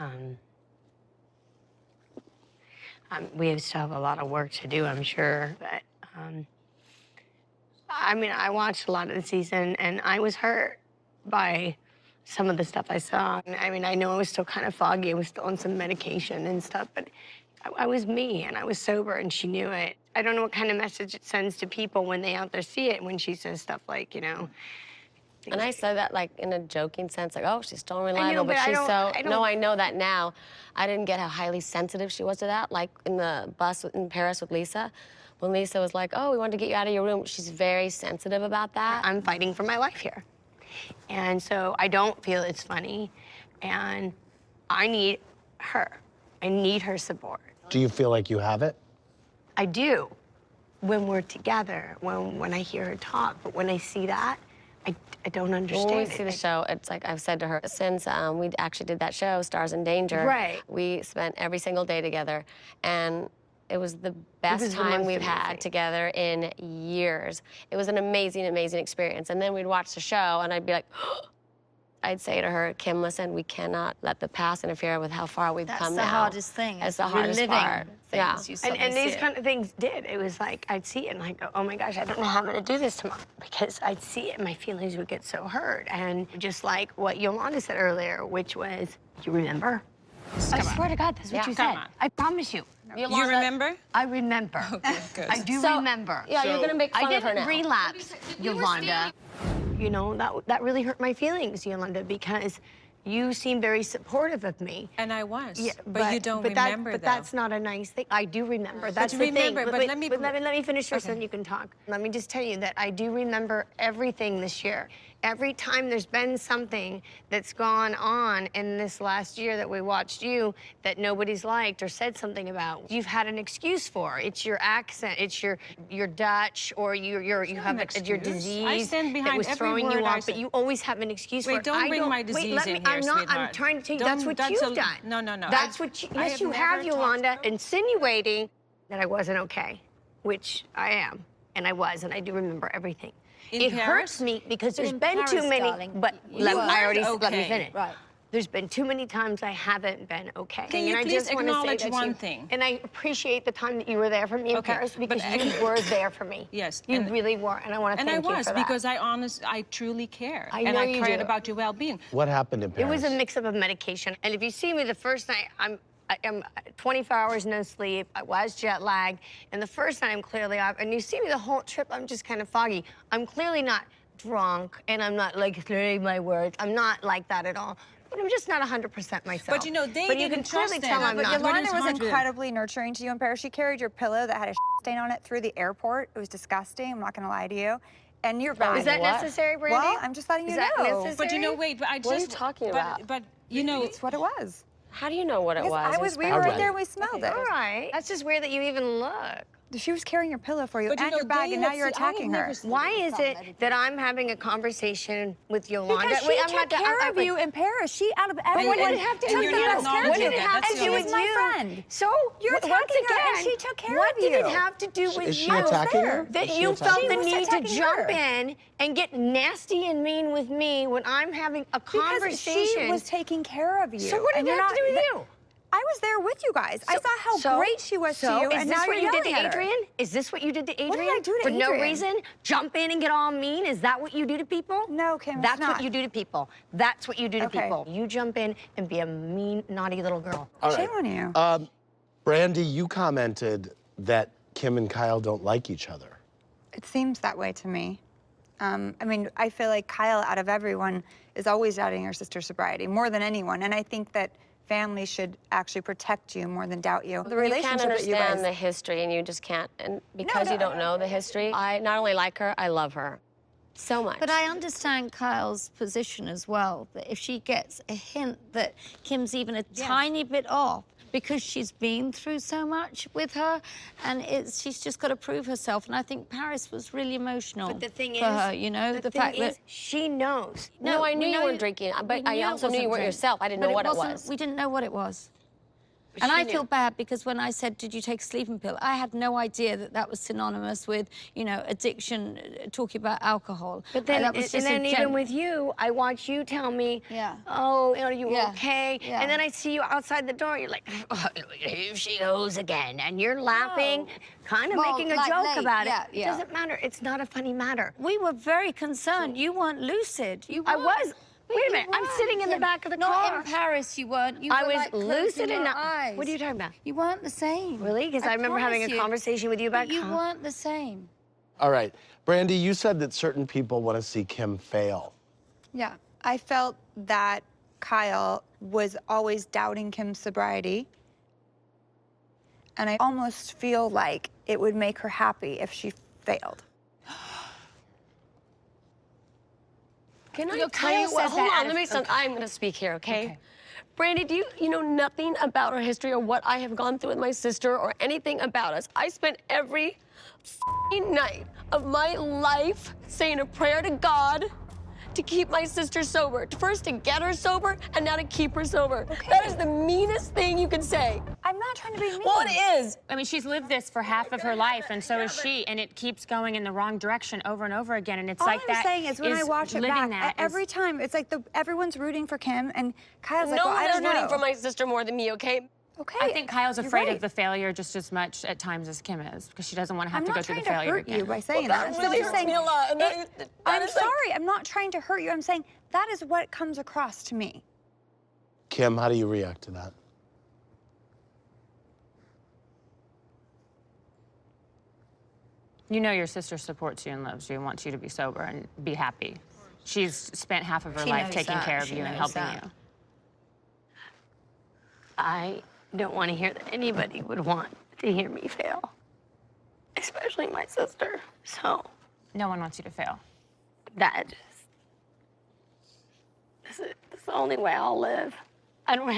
Um, we still have a lot of work to do, I'm sure. But I mean, I watched a lot of the season, and I was hurt by some of the stuff I saw. I mean, I know I was still kind of foggy. I was still on some medication and stuff, but I was me, and I was sober, and she knew it. I don't know what kind of message it sends to people when they out there see it, when she says stuff like, you know. And I said that, like, in a joking sense, like, oh, she's so reliable, I know, but she's so... I don't... No, I know that now. I didn't get how highly sensitive she was to that, like in the bus in Paris with Lisa. When Lisa was like, oh, we wanted to get you out of your room, she's very sensitive about that. I'm fighting for my life here. And so I don't feel it's funny, and I need her. I need her support. Do you feel like you have it? I do, when we're together, when I hear her talk. But when I see that, I don't understand. When we see the show, it's like I've said to her, since we actually did that show, Stars in Danger, right. We spent every single day together, and it was the best time we've had together in years. It was an amazing, amazing experience. And then we'd watch the show, and I'd be like, I'd say to her, Kim, listen, we cannot let the past interfere with how far we've come now. That's the hardest thing. That's the hardest part. Yeah. And these kind of things did. It was like, I'd see it and I'd go, oh my gosh, I don't know how I'm gonna do this tomorrow. Because I'd see it and my feelings would get so hurt. And just like what Yolanda said earlier, which was, you remember? I swear to God, that's what you said. I promise you. Yolanda, you remember? I remember. Okay, good. I do remember. Yeah, you're gonna make fun of her now. I didn't relapse, Yolanda. You know, that really hurt my feelings, Yolanda, because you seem very supportive of me. And I was, yeah, but you don't remember, But that's not a nice thing. I do remember. That's the thing. But let me finish first, then you can talk. Let me just tell you that I do remember everything this year. Every time there's been something that's gone on in this last year that we watched you that nobody's liked or said something about, you've had an excuse for. It's your accent, it's your Dutch, or you have your disease I stand behind that was every throwing word you I off, said. but you always have an excuse for it. Don't bring my disease in here, I'm not. sweetheart. I'm trying to tell you, that's what That's you've done. No, no, no. That's what you, yes, you have, Yolanda, insinuating that I wasn't okay, which I am, and I was, and I do remember everything. It hurts me because there's been too many, darling, but let me finish. Right. There's been too many times I haven't been okay. Can you please acknowledge one thing? And I appreciate the time that you were there for me in Paris, because you were there for me. Yes. You really were, and I want to thank you for that. And I was, because I truly care. I know you do. And I cared about your well-being. What happened in Paris? It was a mix-up of medication. And if you see me the first night, I'm 24 hours no sleep. I was jet lagged. And the first night I'm clearly off. And you see me the whole trip, I'm just kind of foggy. I'm clearly not drunk, and I'm not like slurring my words. I'm not like that at all. But I'm just not 100% myself. But you know, they didn't trust clearly tell I'm But not. Yolanda was incredibly nurturing to you in Paris. She carried your pillow that had a stain on it through the airport. It was disgusting, I'm not gonna lie to you. And your bag. Is that necessary, Brandi? Well, I'm just letting you know. Necessary? But you know, wait, but I just... What are you talking about? But you know... It's what it was. How do you know what it was? We were right there, we smelled it. All right. That's just weird that you even look. She was carrying your pillow for you and your bag, and now you're attacking her. Why is it that I'm having a conversation with Yolanda? Because she took care of you in Paris. She, out of everyone, what did it have to do with you? What did it have to do with my friend. So you're attacking her, and she took care of you. What did it have to do with you? Is she attacking her? That you felt the need to jump in and get nasty and mean with me when I'm having a conversation. Because she was taking care of you. So what did it have to do with you? I was there with you guys. I saw how great she was to you, and now you're yelling at her. Is this what you did to Adrian? What did I do to Adrian? For no reason? Jump in and get all mean? Is that what you do to people? No, Kim, That's what you do to people. That's what you do to people. You jump in and be a mean, naughty little girl. All right. Shame on you. Brandi, you commented that Kim and Kyle don't like each other. It seems that way to me. I mean, I feel like Kyle, out of everyone, is always doubting your sister's sobriety, more than anyone. And I think that family should actually protect you more than doubt you. The relationship you can't that you guys... understand the history, and you just can't. And because you don't know the history, I not only like her, I love her so much. But I understand Kyle's position as well, that if she gets a hint that Kim's even a tiny bit off, because she's been through so much with her, and she's just got to prove herself. And I think Paris was really emotional. But the thing for her, you know, the fact that she knows. No, I knew you weren't drinking, but I also knew you weren't yourself. I didn't know what it was. We didn't know what it was. And I feel bad because when I said, did you take a sleeping pill? I had no idea that that was synonymous with, you know, addiction, talking about alcohol. But then, that was just even with you, I watch you tell me, oh, are you okay? Yeah. And then I see you outside the door. You're like, oh, here she goes again. And you're laughing, kind of making a joke about it. It doesn't matter. It's not a funny matter. We were very concerned. You weren't lucid. I was. Wait a minute, I'm sitting in the back of the car. Not in Paris, you weren't. You I were was like lucid in and eyes. What are you talking about? You weren't the same. Really? Because I remember having a conversation with you about you weren't the same. All right. Brandi, you said that certain people want to see Kim fail. Yeah, I felt that Kyle was always doubting Kim's sobriety. And I almost feel like it would make her happy if she failed. Can I tell you what? Hold on, let me. I'm going to speak here, okay? Brandi, do you know nothing about our history or what I have gone through with my sister or anything about us? I spent every night of my life saying a prayer to God to keep my sister sober. First to get her sober, and now to keep her sober. That is the meanest thing you can say. I'm not trying to be mean. Well, it is. I mean, she's lived this for half of her life, and so is she, and it keeps going in the wrong direction over and over again, and it's like that. All I'm saying is when I watch it back, every time, it's like everyone's rooting for Kim, and Kyle's like, well, I don't know. No one is rooting for my sister more than me, okay? Okay. I think Kyle's afraid of the failure just as much at times as Kim is, because she doesn't want to have to go through the failure again. I'm not trying to hurt you by saying that. That really hurts me a lot. I'm sorry. I'm not trying to hurt you. I'm saying that is what comes across to me. Kim, how do you react to that? You know your sister supports you and loves you and wants you to be sober and be happy. She's spent half of her life taking care of you and helping you. I don't want to hear that anybody would want to hear me fail, especially my sister. So no one wants you to fail. This is the only way I'll live. I don't